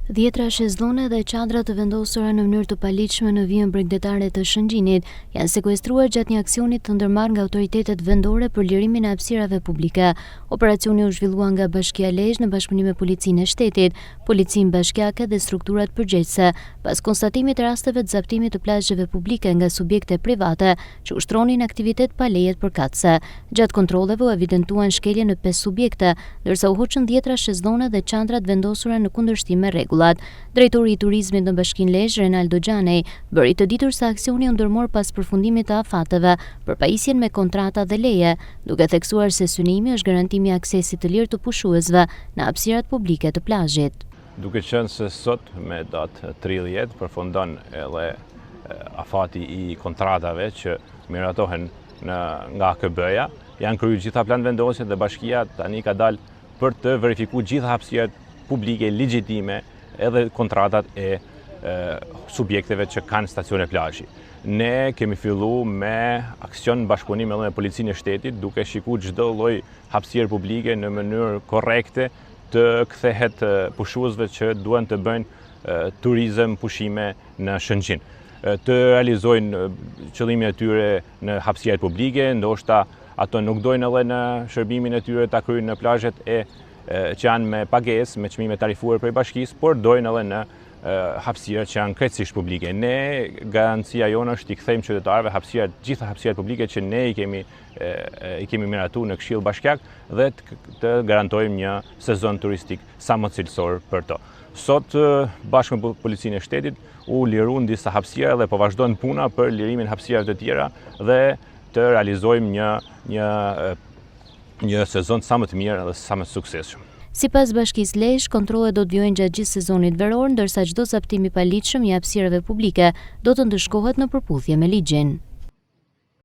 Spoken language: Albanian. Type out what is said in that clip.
Dhjetra shezllone dhe çadra të vendosura në mënyrë të paligjshme në vijën bregdetare të Shëngjinit janë sekuestruar gjatë një aksioni të ndërmarrë nga autoritetet vendore për lirimin e hapësirave publike. Operacioni u zhvillua nga Bashkia Lezhë në bashkëpunim me Policinë e Shtetit, Policinë Bashkiake dhe strukturat përgjegjëse, pas konstatimit të rasteve të zaptimit të plazheve publike nga subjekte private që ushtronin aktivitet pa leje të përkatëse. Gjatë kontrolleve u evidentuan shkelje në 5 subjekte, ndërsa u hoqën dhjetra shezllone dhe çadrat vendosura në kundërshtim me rregullat. Drejtori i turizmit në Bashkinë Lezhë, Renaldo Gjanej, bëri të ditur se aksioni u ndërmor pas përfundimit të afateve për pajisjen me kontrata dhe leje, duke theksuar se synimi është garantimi i aksesit të lirë të pushuesve në hapësirat publike të plazhit. Duke qenë se sot me datë 30 përfundon edhe afati i kontratave që miratohen nga AKB-ja, janë kryer gjitha planvendosjet dhe bashkia tani ka dalë për të verifikuar gjitha hapësirat publike legjitime edhe kontratat e subjekteve që kanë stacione plazhi. Ne kemi filluar me aksion në bashkëpunim edhe me Policinë e Shtetit, duke shikuar çdo lloj hapësirë publike në mënyrë korrekte të kthehet pushuesve që duan të bëjnë turizëm, pushime në Shëngjin. Të realizojnë qëllimin e tyre në hapësirat publike, ndoshta ato nuk dojnë edhe në shërbimin e tyre ta kryejnë në plazhet që janë me pagesë, me çmime tarifuar prej bashkisë, por dojnë edhe në hapësirat që janë krejtësisht publike. Ne, garancia jonë është t'i kthejmë qytetarëve gjitha hapësirat publike që ne i kemi miratuar në Këshill Bashkiak dhe të garantojmë një sezon turistik sa më cilësor për to. Sot, bashkë me Policinë e Shtetit, u liruan disa hapësira dhe po vazhdojnë puna për lirimin e hapësirave të tjera dhe të realizojmë një sezon sa më të mirë dhe sa më të suksesshëm. Sipas Bashkisë Lezhë, kontrollet do të vijojnë gjatë gjithë sezonit veror, ndërsa çdo zaptim i paligjshëm i hapësirave publike do të ndëshkohet në përputhje me ligjin.